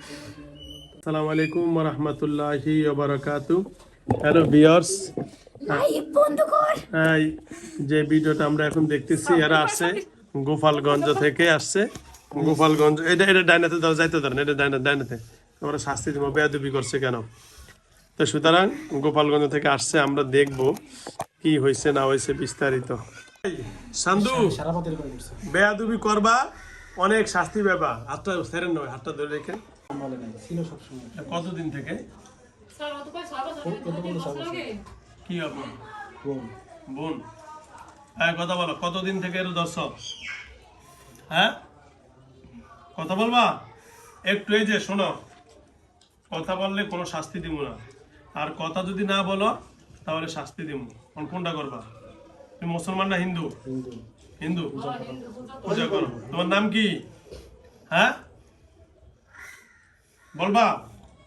আসসালামু আলাইকুম ওয়া রাহমাতুল্লাহি ওয়া বারাকাতুহু। হ্যালো ভিউয়ার্স, এই যে ভিডিওটা আমরা এখন দেখতেছি এরা আসছে গোপালগঞ্জ থেকে আসছে। গোপালগঞ্জ এটা ডাইনাতে দাও, যাইতে ধরেন, এটা ডাইনাতে আমরা শাস্তি দিব, বেয়াদবি করছে কেন। তো সুতরাং গোপালগঞ্জ থেকে আসছে, আমরা দেখব কি হয়েছে না হয়েছে বিস্তারিত। সান্দু, বেয়াদবি করবা অনেক শাস্তি পাবা। হাতটা ছেড়েন নয়, হাতটা ধরে রেখে। কতদিন থেকে কি হবে বোন? হ্যাঁ কথা বলো, কতদিন থেকে এর দর্শক? হ্যাঁ কথা বলবা একটু। এই যে শোনো, কথা বললে কোনো শাস্তি দিব না, আর কথা যদি না বলো তাহলে শাস্তি দিব। কোনটা করবা? তুমি মুসলমান না হিন্দু? হিন্দু পূজা করো। তোমার নাম কি? হ্যাঁ বলবা।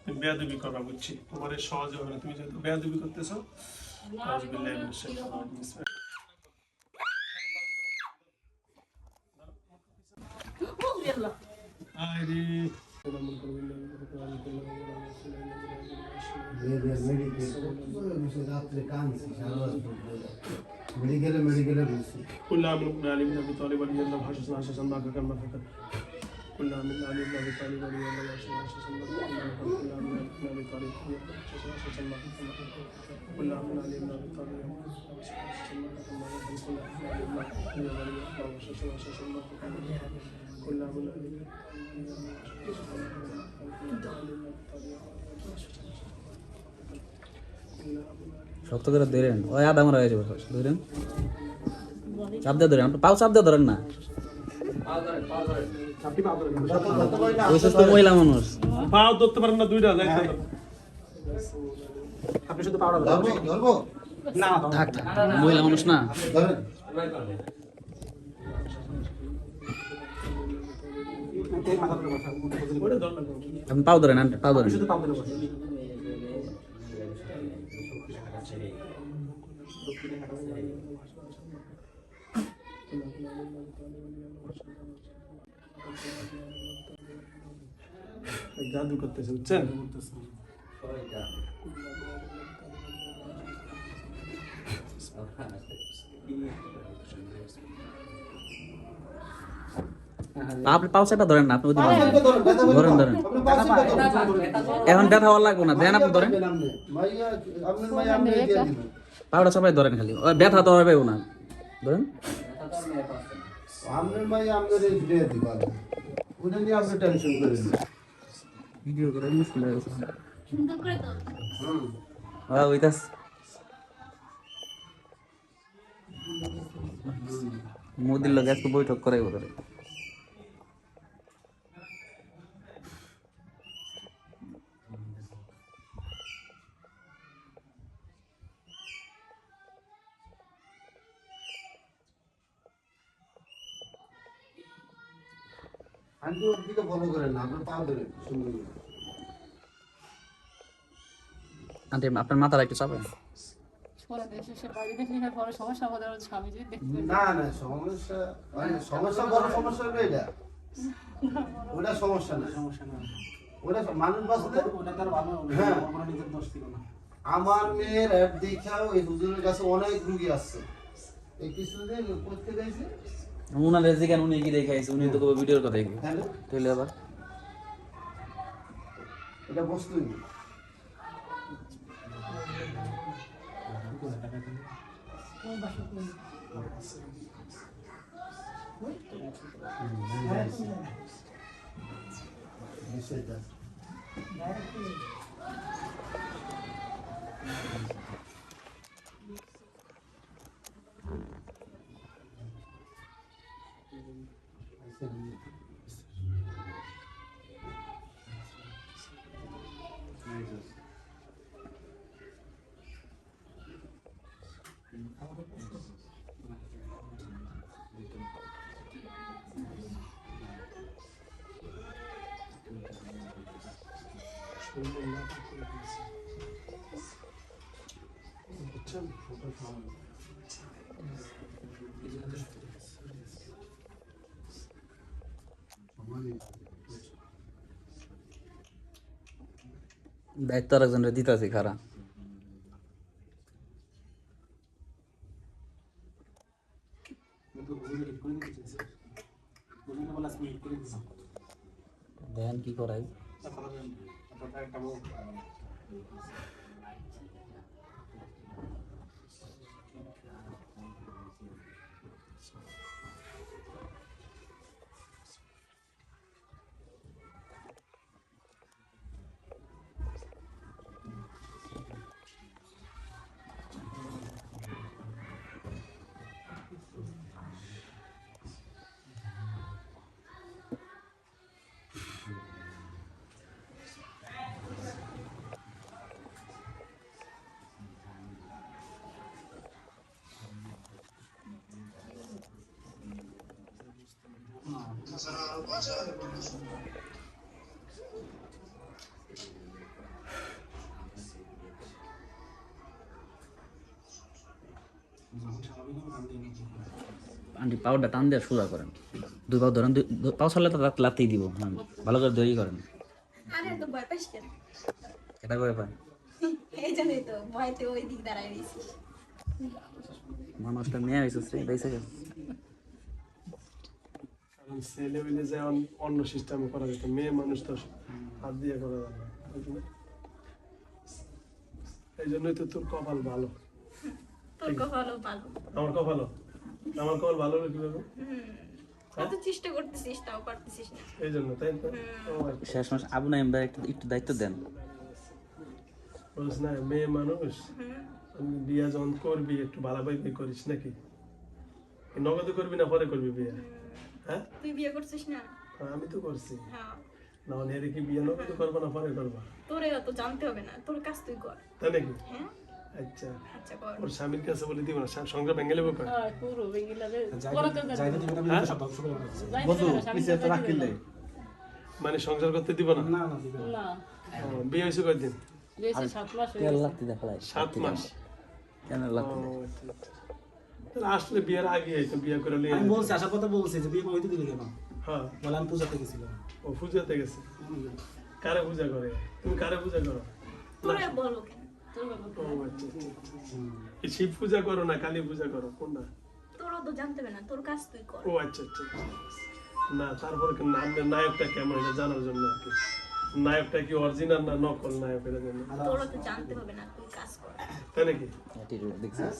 তুমি বেয়াদবি করবা, বুঝছি, তোমার সহজ হবে না, তুমি যেহেতু বেয়াদবি করতেছো। মেডিকেলে বলছি كل عام من علي بن ابي طالب رضي الله عنه حسن ما كان ما فكر كل عام من علي بن ابي طالب رضي الله عنه حسن ما كل عام من ابي طالب حسن ما كل عام من علي بن ابي طالب كل عام من علي শক্ত করে ধরেন, ওই আধা মারা হয়ে যাবে। ধরেন, চাপ দিয়ে ধরেন, পাও চাপ দিয়ে ধরেন না। ওই সুস্থ মহিলা মানুষ, পাও ধরতে পারেন না, দুইটা যাইতে পারেন। আপনি শুধু পাউডার ধরবো না, থাক থাক, মহিলা মানুষ না। ধরেন ওটা ধর না, আপনি পাও ধরেন, পাও ধরেন। শুধু পাউডার বসে জাদু করতেছে, বুঝছেন? আপনি পাও চাপা ধরেন না, আপনি ওই দিকে ধরেন ধরেন। এখন ব্যথা হওয়ার লাগবে না, দেন আপনি ধরেন, পাউডার চাপাই ধরেন খালি, ওই ব্যথা তো হবে না। ধরেন, আপনার ভাই আমাদের এই ভিডিও দিবা ওটা নিয়ে আপনি টেনশন করেন না। ভিডিও করে মুশকিল হয়ে গেছে। সুন্দর করে তো ওইটাস মোদির লগে আজকে বৈঠক করাইব ধরে। আন্টি ওর দিকে ফলো করেন না, আপনার পা ধরে সুন্দর করে। আন্টি আপনার মাথাটা একটু চাপেন। পরে দেশে সে বাড়ি দেখলে পরে সমস্যা আমাদের স্বামী যদি দেখতে না না সমস্যা মানে সমস্যা বড় সমস্যা হলো এটা, ওটা সমস্যা না, ওটা মানুষ বাঁচতে ওটা তার ভালো। হ্যাঁ আমার নিজের দোষ ছিল না। আমার মেয়ের অ্যাড দেখাও এই হুজুরের কাছে অনেক রোগী আসছে, এই কিছুদিন করতে গেছে। উনার রেজিকান উনি কি দেখাইছে, উনি তো কবে ভিডিওর কথা কি হ্যালো তাহলে আবার এটা বস্তুই বিষয়টা দায়িত্ব আর একজনের দিতেছি খারা দেন কি করাই আন্টি পাউডার টান দিয়ে সোজা করেন দুই পাও ধরেন পাও ছাড়লে তো লাতেই দিব হ্যাঁ ভালো করে দই করেন আরে তো ভয় পাস কেন? এটা করে পান এই জন্যই তো ভয়তে ওই দিক দাঁড়ায় রয়েছিস। মানুষটা মেয়ে হয়েছে সে বেঁচে গেছে কারণ ছেলে হইলে যে অন্য সিস্টেমে করা যেত, মেয়ে মানুষ তো হাত দিয়ে করা যাবে না। এই জন্যই তো তোর কপাল ভালো। তোর কপালও ভালো। আমার কপাল ভালো হলো কিভাবে? কত চেষ্টা করতেছিস তাও পারতেছিস না। এই জন্য তাই তো। ও আচ্ছা। শেষ মাস আবু নাইম ভাই একটু দায়িত্ব দেন বলিস না মেয়ে মানুষ বিয়া যখন করবি একটু ভালোভাবে করিস নাকি? নগদে করবি না পরে করবি বিয়া? হ্যাঁ তুই বিয়ে করছিস না? আমি তো করছি। হ্যাঁ। না হলে এর কি বিয়া নগদে করবো না পরে করবো? তোরে অত জানতে হবে না, তোর কাজ তুই কর। তাই নাকি? হ্যাঁ আচ্ছা আচ্ছা কর। ওর স্বামীর কাছে বলে দিব না, সংসার ভেঙে নেবো কয়? আর পুরো বেঙ্গিলারে পরে তো মানে সংসার করতে দিব না? না ও, বিয়ে হয়েছে কয়দিন? বেশি 7 মাস হয়ে তেল লাগতে দেখা লাগে 7 মাস। কেন ও, লাগতে আচ্ছা, আচ্ছা। তাহলে আসলে বিয়ের আগে হয়তো বিয়ে করে নিয়ে আমি বলছি আসার কথা বলছি যে বিয়ে হইতে দিলি কেন? হ্যাঁ বলে আমি পূজাতে গেছিলাম। ও পূজাতে গেছে। কারে পূজা করে? তুমি কারে পূজা করো? তোরে বলবো কেন? তোর বাবা ও আচ্ছা আচ্ছা, আচ্ছা। এই শিব পূজা করো না কালী পূজা করো কোনটা? তোরও তো জানতে হবে না, তোর কাজ তুই কর। ও আচ্ছা আচ্ছা আচ্ছা। না তারপরে নামের নায়কটা কেমন এটা জানার জন্য আর কি। নায়কটা কি অরিজিনাল না নকল নায়ক এটা জন্য? তোরও তো জানতে হবে না, তুই কাজ কর। তাই নাকি? অ্যাটিটিউড দেখছিস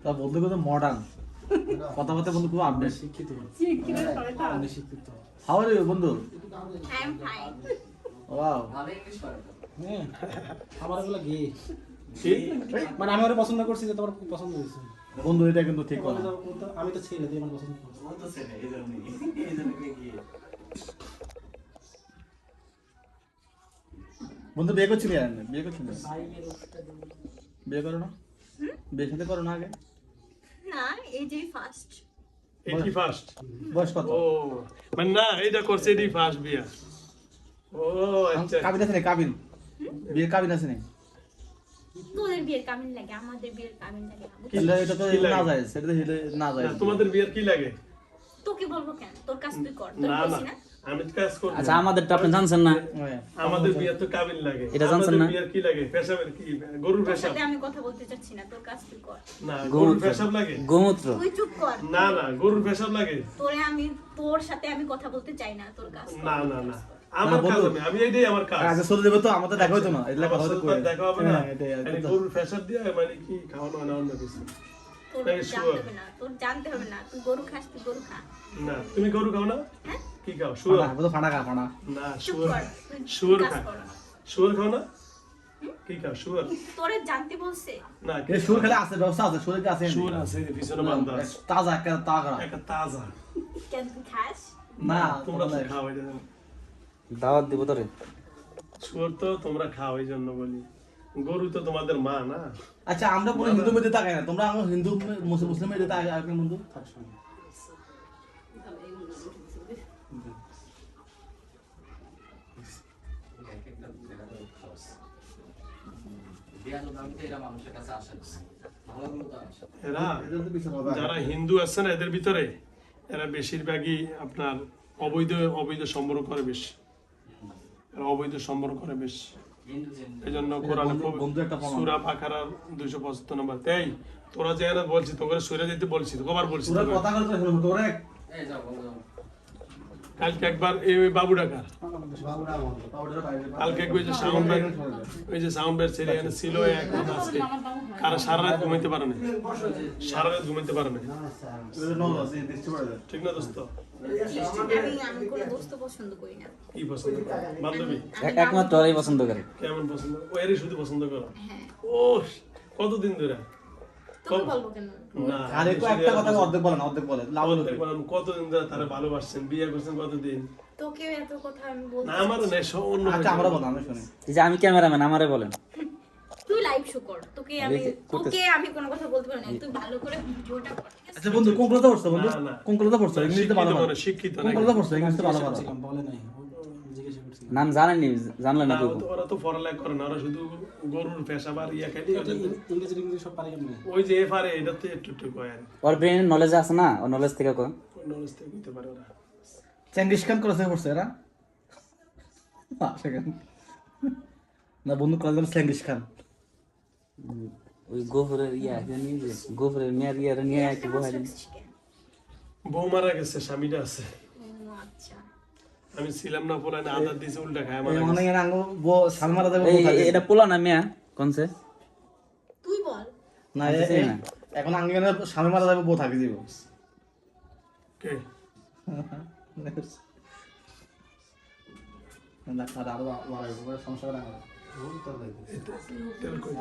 তা বন্ধু কত মডার্ন কথাবার্তা বন্ধু খুব আপডেট শিক্ষিত শিক্ষিত সবাই তো আমি শিক্ষিত। হাউ আর ইউ বন্ধু আই এম ফাইন। ওয়াও হ্যাঁ আমার এগুলো গে কি? মানে আমি ওরা পছন্দ করছি যে তোমার খুব পছন্দ হয়েছে। বন্ধু এটা কিন্তু ঠিক কথা আমি তো ছেলে তুই আমার পছন্দ করছি। বন্ধু বিয়ে করছিলি আর বিয়ে করছিলি বিয়ে করো না বিয়ে সাথে করো না আগে না এই যে ফার্স্ট। এটি ফার্স্ট? বয়স কত ও মানে না এটা করছে এটি ফার্স্ট বিয়া। ও আচ্ছা কাবিন আছে না কাবিন বিয়ে কাবিন আছে না তোদের বিয়ের কামিন লাগে, আমাদের বিয়ের কামিন লাগে না। তাহলে এটা তো কি লাগে? না যায় সেটা তো না যায় না, তোমাদের বিয়ের কি লাগে? তোকে বলবো কেন? তোর কাজ তুই কর। তোর না না বলছি না? আমি তো কাজ করব। আচ্ছা আমাদেরটা আপনি জানছেন না আমাদের বিয়ে তো কাবিন লাগে। এটা জানছেন আমাদের না? বিয়ের কি লাগে? পেশাবের কি? গরুর তোর পেশাব? সাথে আমি কথা বলতে চাচ্ছি না, তোর কাজ তুই কর। না গরুর পেশাব লাগে? গোমূত্র তুই চুপ কর। না না গরুর পেশাব লাগে? তোর সাথে আমি কথা বলতে চাই না, তোর কাজ কর। না না না আমার কাজ আমি এইটাই আমার কাজ। আগে চলে যাবে তো আমাদের দেখা হইতো না এগুলা কথা হইতো আমার সাথে দেখা হবে না। হ্যাঁ, এটাই, মানে গরুর পেশাব দিয়ে মানে কি খাওয়ানো হয় না অন্য কিছু? তোর তাই জানতে sure? হবে না, তোর জানতে হবে না। তুই গরু খাস, তুই গরু খা। না তুমি গরু খাও না? হ্যাঁ কি খাও? শুয়োর? ফানা তো ফানা ফানা না চুপ শুয়োর। কর। তুই শুয়োর কাজ খায়? কর। শুয়োর খাও না? কি খাও? শুয়োর? তোরে জানতে বলছে। না কি এই সুর খেলে আছে ব্যবস্থা আছে সুরে কি আছে শুয়োর আছে পিছনে বান্ধা আছে। তাজা একটা তাগড়া একটা তাজা। কেন তুই খাস? না তোমরা তো খাও এটা। দাওয়াত দিব তোরে শুয়োর তো তোমরা খাও এই জন্য বলি। গরু তো তোমাদের মা না? আচ্ছা আমরা পুরো হিন্দু মধ্যে তাকাই না তোমরা আমরা হিন্দু মুসলিম মধ্যে তাকাই আর বন্ধু এরা যারা হিন্দু আছে না এদের ভিতরে এরা বেশিরভাগই আপনার অবৈধ সম্পর্ক করে বেশি। এরা অবৈধ সম্পর্ক করে বেশি। এই জন্য কোরআনে বন্ধু একটা প্রমাণ। সূরা বাকারার 275 নম্বর। এই তোরা যে এনে বলছি তোকে সূরা দিতে বলছি, কবার বলছি তোরা তোকে? কথা বলতে হলো তোরা কালকে একবার এই ওই বাবু ডাকার বাবুরা আমার কালকে ওই যে সাউন্ড ব্যাগ, ওই যে সাউন্ড ব্যাগ ছেড়ে এনে ছিল এখন আজকে কারা সারা রাত ঘুমাইতে পারে না, সারা রাত ঘুমাইতে পারে না, ঠিক না দোস্ত? আমি কোনো দোস্ত পছন্দ করি না। কি পছন্দ করো? বান্ধবী একমাত্র ওরাই পছন্দ করে। কেমন পছন্দ? ও এরই শুধু পছন্দ করো? হ্যাঁ, ও কতদিন ধরে? তুমি বলবো কেন? না আরে কো একটা কথা অর্ধেক বলে না, অর্ধেক বলে লাভ হলো অর্ধেক বললাম, কতদিন ধরে তারা ভালোবাসছেন, বিয়ে করছেন কতদিন? তোকে এত কথা আমি বলতে না আমার নেই, অন্য আচ্ছা আমরা বললাম আমি শুনি এই যে আমি ক্যামেরাম্যান, আমারে বলেন। তুই লাইভ শো কর, এই যে করতেছি। তোকে আমি কোনো কথা বলতে পারি না, তুই ভালো করে ভিডিওটা কর, ঠিক আছে? আচ্ছা বন্ধু কোন ক্লাসে পড়ছো বন্ধু? না, না। কোন ক্লাসে পড়ছো? ইংলিশে ভালো ভালো। শিক্ষিত কোন ক্লাসে পড়ছো? ইংলিশে ভালো ভালো। ছিলাম, বলে নাই, ও জিজ্ঞাসা করছি। নাম জানেননি, জানলেন না কেউ? ওরা তো পড়ালেখা করে না, ওরা শুধু গরুর পেশাবার ইয়া খাইলে ইংরেজি সব পারি কেমনে? ওই যে এফারে এটা তো একটু একটু কয় আর ওর ব্রেন নলেজ আছে না, ওর নলেজ থেকে কয়। নলেজ থেকে দিতে পারে ওরা। চেঙ্গিস খান ক্লাসে পড়ছে এরা? সেখানে না বন্ধু ক্লাস চেঙ্গিস খান। ওই গোফরের নিয়ে যে গোফরের মেয়ার ইয়ার নিয়ে একটু বহাই দিন। বউ মারা গেছে, স্বামীটা আছে। ও আচ্ছা, আমি ছিলাম না পোলা না, আদার দিছে উল্টা খায় আমার। এই মানে এর আঙ্গ সালমারা দেব এই এটা পোলা না মেয়া কোনছে? তুই বল। না আমি চিনি না। এখন আঙ্গের স্বামী মারা যাবে বউ থাকে দিব। কে? ডাক্তার আরো বাড়াই সমস্যা করে আমার। তেল কই?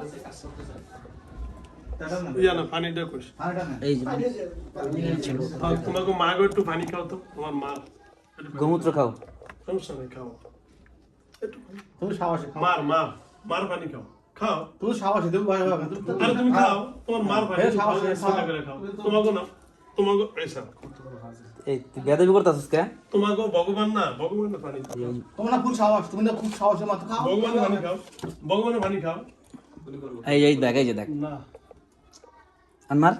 টাকা না ইয়া না পানিটা কই? আরেটা না এই যে তোমাকে মা গো একটু পানি খাও তো, তোমার মা একটু পানি- গোমূত্র খাও। সমস্যা নেই, খাও একটু পানি। তুমি সাহসী খাও। মার পানি খাও, খাও। তুমি সাহসী তুমি ভয় পাবে আরে তুমি খাও, তোমার মার পানি এ, সাহস, এ, ঠান্ডা করে খাও। তোমাকে না, তোমাকে এইসা, এই তুই বেয়াদবি করতেছিস কে? তোমাকে ভগবান না, ভগবানের পানি খাও। তোমার না খুব সাহস, তুমি না খুব সাহসী মাত্র খাও। ভগবানের পানি খাও, ভগবানের পানি খাও। এই দেখ, এই যে দেখ। না আর মার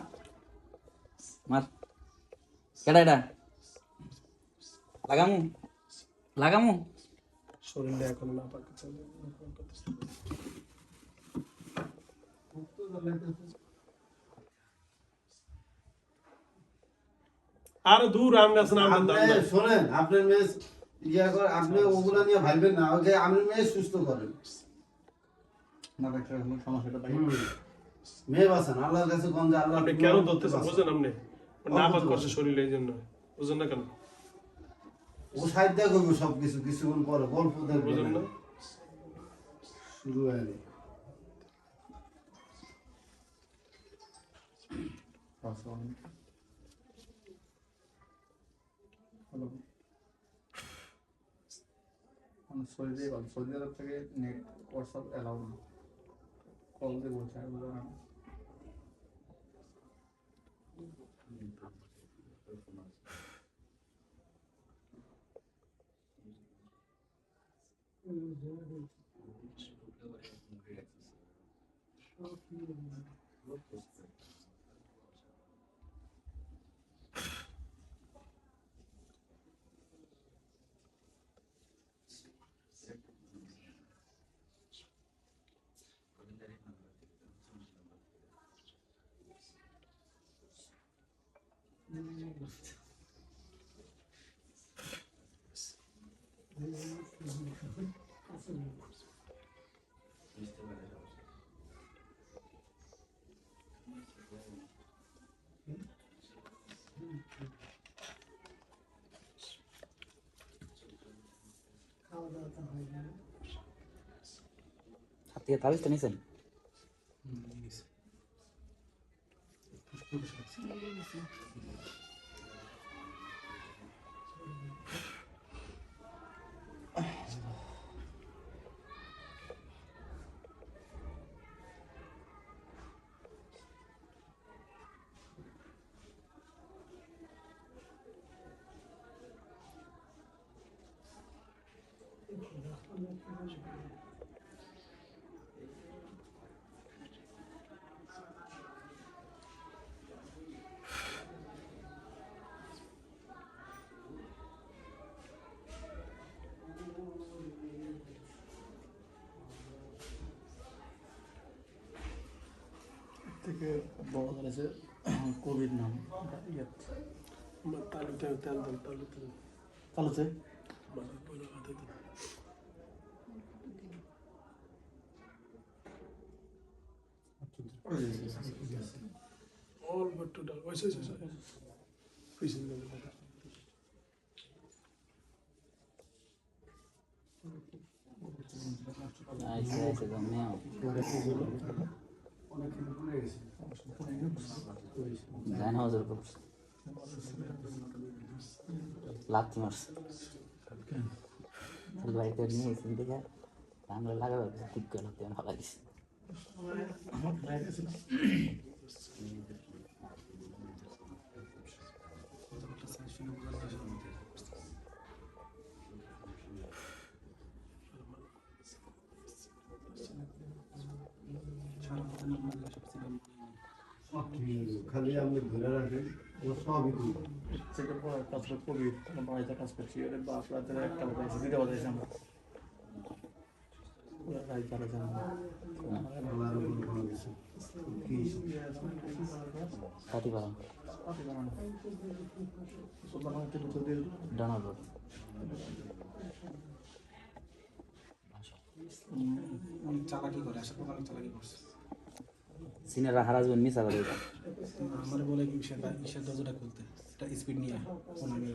মার। কেডা এটা? লাগামু লাগামু। শরীরটা এখন না পাচ্ছে। আর দূর আম গাছ না, আমার দাম আপনি নাই। শোনেন, আপনার মেয়ে ইয়া করে, আপনি ওগুলা নিয়ে ভাববেন না, ওকে আপনার মেয়ে সুস্থ করেন, না দেখতে কোনো সমস্যাটা পাই। মেয়ে বাঁচান, আল্লাহর কাছে গঞ্জা, আল্লাহ আপনি কেন ধরতেছেন বুঝেন? আপনি না পাক করছে শরীরে, এই জন্য বুঝেন না কেন? ও সাইড দিয়ে করবো সবকিছু, কিছুক্ষণ পরে গল্প দেখবেন বুঝেন না? শুরু হয়নি। সৌদি আরব থেকে নেট হোয়াটসঅ্যাপ অ্যালাউ না, কল দিয়ে বলছে হাত থেকে তাবিজটা নিছেন? থেকে বড় করেছে কোভিড নাম তালুতে তেল দেন, তালুতে দেন। চালুছে মাথার পয়লা হাতে দেন। অল্প একটু ডাল, ওই সে, পিছন দিকে ডাল। আইসে আইসে জমে অনেকখানি পুড়ে গেছে। জান হাউসের করছে লাথি মারছে বাড়িতে নিয়ে এসে দেখে আমরা লাগাবে ঠিক করে ভালো দিছে আমার ভাই গেছিল খালি আপনি ধরে রাখেন, ও সবই করবে। সেটা পরে কাজ করে কোভিড বাড়িতে কাজ করছি ওদের বাপ রাতের একটা বাজাইছে দুইটা বাজাইছে আমরা ওরা রাত জ্বালা জানা আল্লাহর উপর ভালো কিছু। কি? কাটি পালাম ডানার রোড চালাকি করে আসার পর অনেক চালাকি করছে। সিনিয়ররা হারাজবেন মিস আবার আমার বলে কি ইসের দরজাটা খুলতে, এটা স্পিড নিয়ে ফোন আমি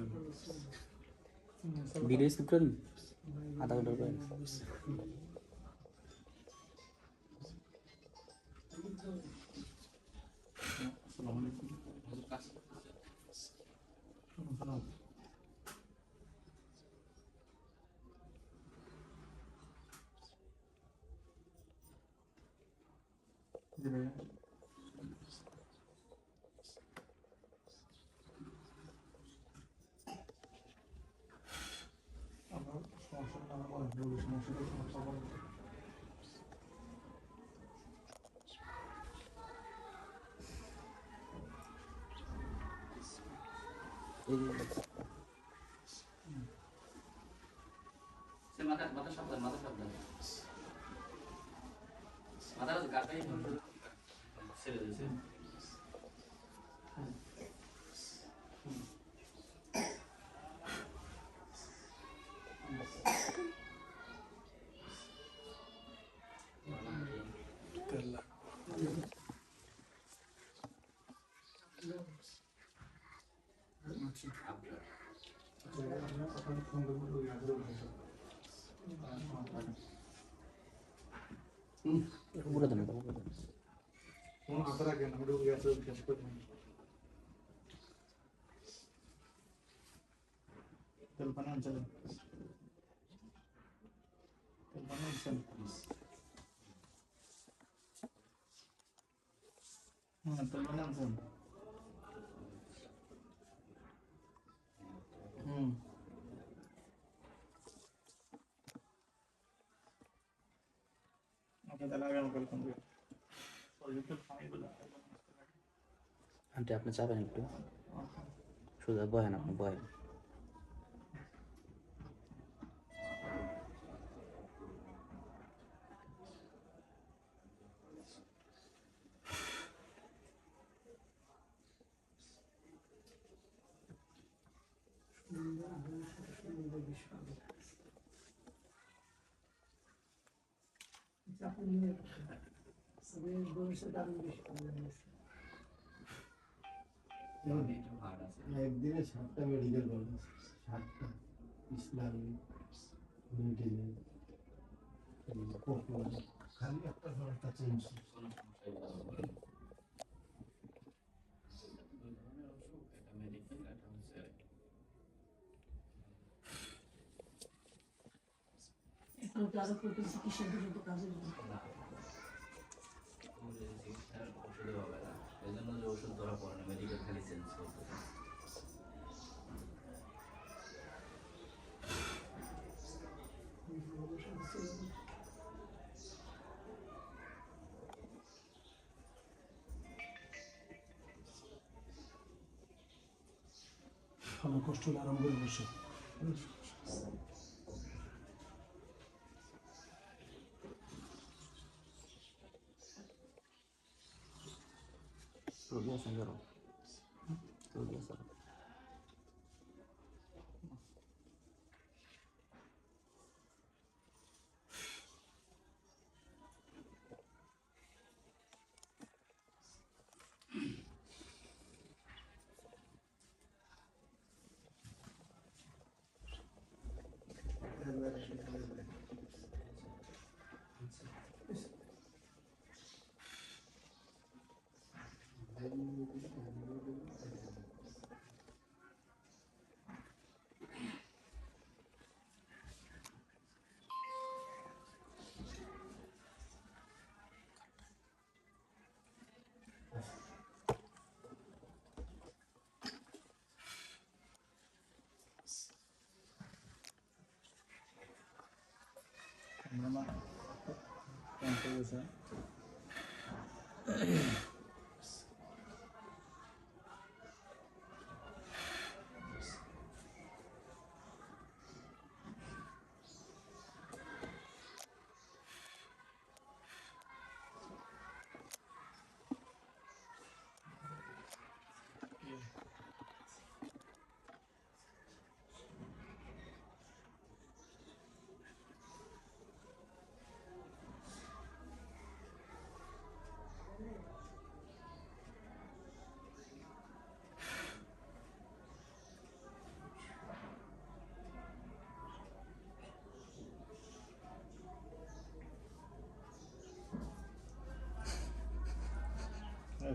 ভিডিও স্কিপ করে দিন আধা ঘন্টার পরে তেল লাগ। পুরো দিন হাতে রাখেন আমি গ্যাস গ্যাস করে তেল পানি আনছেন তেল পানি আনছেন তেল পানি আনছেন ওকে তাহলে আগে আমাকে ফোন দিও আন্টি আপনি চাবেন একটু সোজা বহেন আপনি বহেন একদিনে 7টা মেডিকেল কলেজ, 7টা ইসলামী, মেডিকেল, খালি একটা ঘরটা চেঞ্জ। ভালো কষ্ট হলে আরাম করে বসে। সৌদি আছে করো সৌদি আছে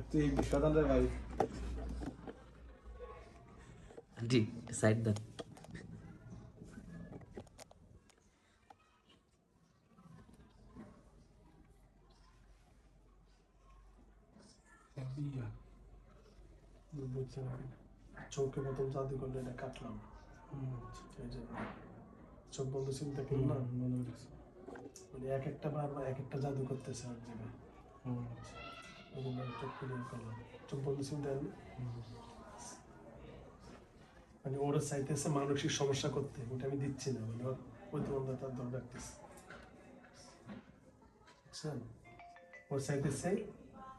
তুই বিশ্বনাথের ভাই জি সাইড দেন চোখে প্রথম জাদু করলে এটা কাটলাম এই যে চোখ বন্ধ চিন্তা করলাম মানে এক একটা বার বা এক একটা জাদু করতেছে আর জায়গায় চোখ ক্লিয়ার করলাম চোখ বন্ধ চিন্তা মানে ওরা চাইতেছে মানসিক সমস্যা করতে ওটা আমি দিচ্ছি না মানে ওর প্রতিবন্ধতার দর রাখতেছে বুঝছেন ওর চাইতেছে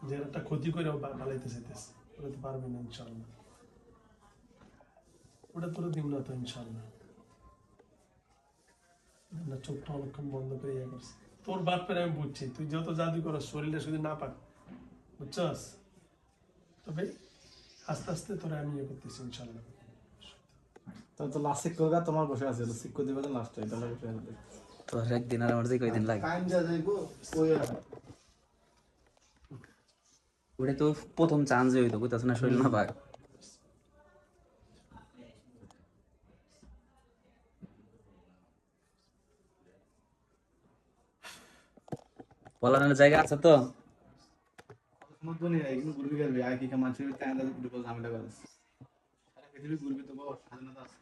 যে একটা ক্ষতি করে ও পালাইতে চাইতেছে ওরা তো পারবে না ইনশাল্লাহ ওটা তোরা দিব না তো ইনশাল্লাহ না চোখটা অনেকক্ষণ বন্ধ করে ইয়ে করছে তোর বাপের আমি বুঝছি তুই যত জাদু করস শরীরটা শুধু না পাক বুঝছস তবে আস্তে আস্তে তোরা আমি ইয়ে করতেছি ইনশাল্লাহ তো লাস্ট সিক করগা তোমার বসে আছে সিক করে দিবে লাস্ট এটা লাগে বসে আছে তো একদিন আর আমার যে কয়দিন লাগে টাইম যা যাইবো কই আর ওটা তো প্রথম চান্স হইতো কইতাছ না শরীর না পাক বলার জায়গা আছে তো মত বনি একদম ঘুরবি গেলবি আই কি মানুষের টাইম দুটো ঝামেলা করে সারা পৃথিবী ঘুরবি তো বড় স্বাধীনতা আছে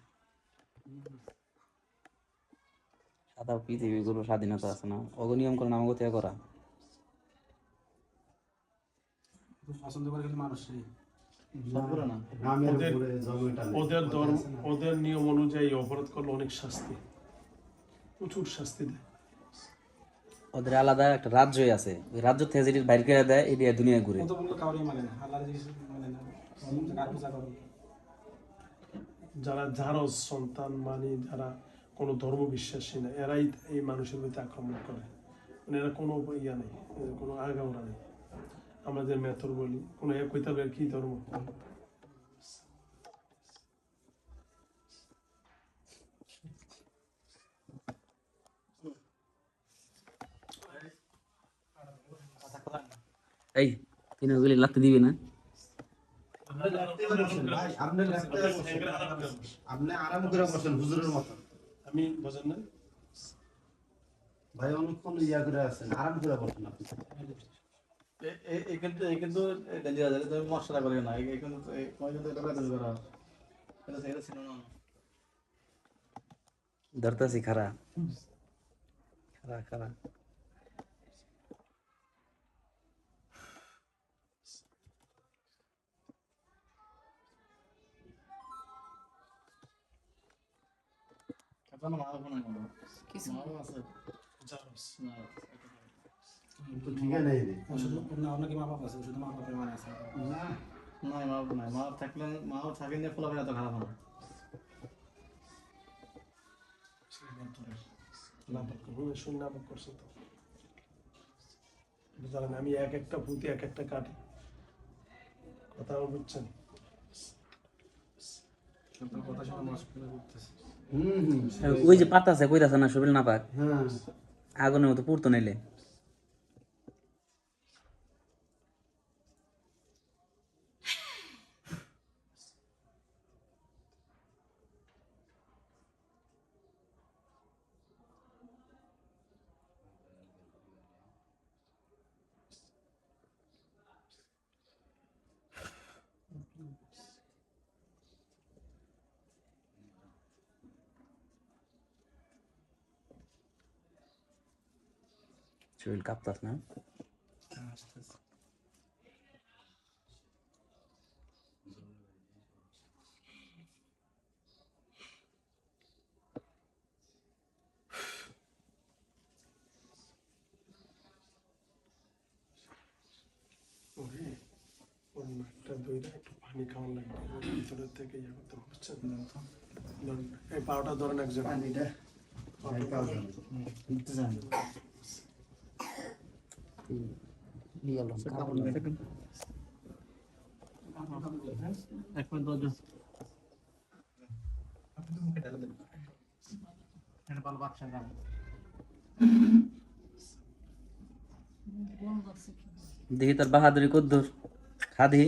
সাদা পৃথিবীগুলো স্বাধীনতা আছে না অগনিয়ম করে নামগতিয়া করা পছন্দ করে কিন্তু মানুষই সব করে না নামের ওদের- উপরে জমিটা নেই। ওদের ধর্ম ওদের নিয়ম অনুযায়ী অপরাধ করলে অনেক শাস্তি প্রচুর শাস্তি দেয় ওদের আলাদা একটা রাজ্যই আছে ওই রাজ্য থেকে যেটি বাইর করে দেয় এটি দুনিয়া ঘুরে কত বললো কাউরে মানে না আল্লাহর জিনিস মানে না কার পূজা করে যারা জারজ সন্তান মানে যারা কোনো ধর্ম বিশ্বাসী না এরাই এই মানুষের প্রতি আক্রমণ করে মানে এরা কোনো ইয়া নেই এদের কোনো আগাওড়া নেই আমরা যে মেথর বলি কোনো এক কইতে হবে কি ধর্ম এই তিন গুলি লাগতে দিবি না আপনি রাখতে পারছেন ভাই, আপনি রাখতে পারছেন। আপনি আরাম করে বসেন হুজুরের মতন আমি বোঝেন না ভাই অনেকক্ষণ ইয়া করে আছেন আরাম করে বসেন আপনি এই কিন্তু ডেঞ্জার আছে তুমি মশলা করে না এই কিন্তু তোমার কিন্তু এটা কাজ করা এটা সেটা ছিল না ধরতেছি খারা খারা খারা আপনার মা বাবা না কিছু মা বাবা আছে জারজ না তো ঠিকই নেই রে। শুধু না আপনাকে মা বাপ আছে শুধু মা বাপের মানে আছে না নাই মা বাপ নাই, মা বাপ থাকলে মা বাপ থাকেন যে ফলাফল এত খারাপ হয় না। নাটক করবো শুনে নাটক করছে তো জানেন আমি এক একটা পুঁতি এক একটা কাটি কথা আমার বুঝছেন আপনার কথা শুনে মস্করা করতেছে ওই যে পাতাছে কইতাছে না শরীর না পাক হ্যাঁ আগুনের মতো পুড়তো নাইলে শরীর কাঁপতাছ না ওরে ওর নাকটা দইরা একটু পানি খাওয়ান লাগবে ওর ভিতরের থেকে ইয়ে করতে বুঝছেন ধরুন, এই পাউটা ধরেন একজন পানিটা উঠতে চান এক মিনিট দরজা এটা ভালো বাচ্চা গান বন্ধ আছে কি? দেখি তোর বাহাদুরি কদ্দুর খাদি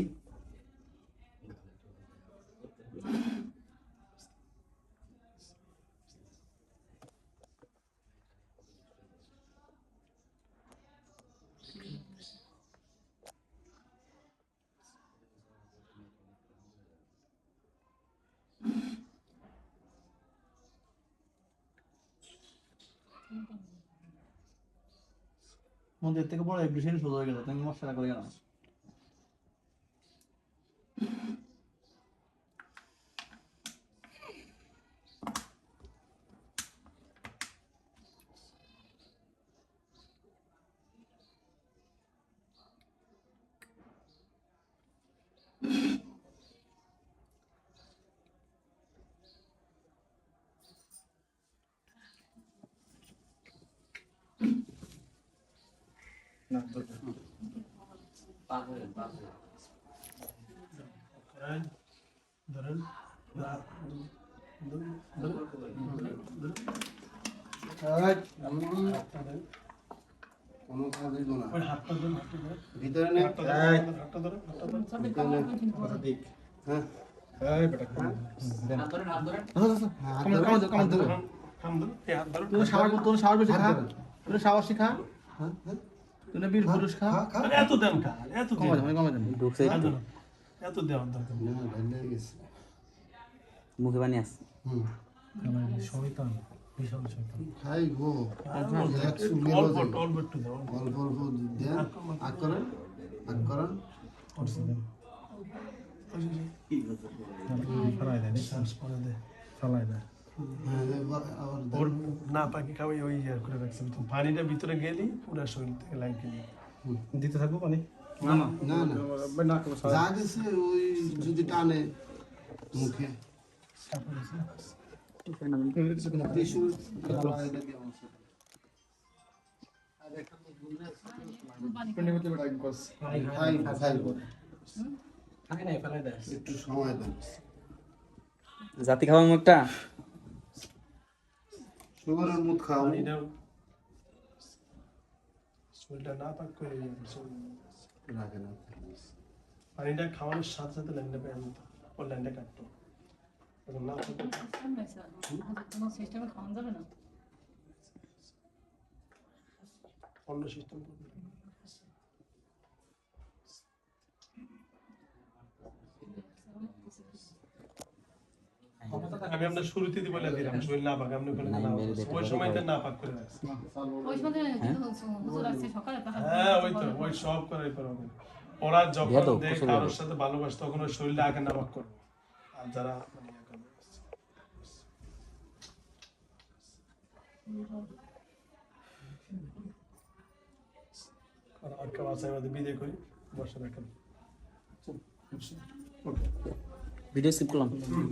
মন্দির থেকে বড় একটু সেরে সোজা হয়ে গেল, তুমি মশলা করে গেলাম। করেন ধরেন কোনো কাজ হইল না ওই হাতটা ধরেন হাতটা ধরেন ভিতরে নে হাতটা ধরেন হাতটা ধরেন হাতটা ধরেন সবই কামাল করে কিন্তু বড়। হ্যাঁ হাত ধরেন হাম ধরেন এই হাত ধরেন তুমি শাওয়ার বেশি খা, তুমি শাওয়ার শিখা, তুমি বীর পুরুষ খা, আরে এত দেন খা এত কমা দেন যাবে কমা যাবে। ঢুকছে এত দেন। এত দেওয়ার দরকার নেই। না ঢেলে গেছে মুখে পানি আছে হুম শয়তান বিশাল শয়তান খাই গো একশো অল্প মেলো একটু, অল্প একটু দাও অল্প অল্প দেন আগ করেন আগ করেন ফেলাই দেয় চান্স পরে দে ফেলাই দেয় হ্যাঁ এবার আবার দেন। ওর না পাখি খাওয়াই ওই ইয়ে করে রাখছে তো পানিটা ভিতরে গেলি পুরো শরীর থেকে লাগিয়ে দিই দিতে থাকবো পানি না না না না যা গেছে ওই যদি টানে মুখে টিস্যু খাই খাই খাই নাই ফেলাই দেয় একটু সময় দেন জাতি খাওয়া মুখটা সুগারের মুখ খাও পানিটা শরীরটা না পাক করে ইয়ে করছে। রাখে না পানিটা খাওয়ানোর সাথে সাথে লাইনটা পেয়ে যেত ওর লাইনটা কাটতো এখন না থাকলে সামনে আছে। আমাদের কোনো সিস্টেমে খাওয়ানো যাবে না। অন্য সিস্টেম করবে আমি আপনার শুরুতে দিয়ে বলে দিলাম শরীর না পাক আপনি বলেন না ওই সময়তে না পাক করে রাখছে ওই সময় হুজুর আসছে সকালে তাহার হ্যাঁ ওই তো ওই সব করাই পারবে ওরা যখন দিয়া দাও, দেখ ফসল কারোর দিয়া সাথে ভালোবাসে তখন ওই শরীরটা আগে নামাক করবে আর যারা মানে ইয়ে করবে, আর কেউ আছে আমাদের বিদায় করি বসে রাখেন ওকে ভিডিও স্কিপ করলাম হুম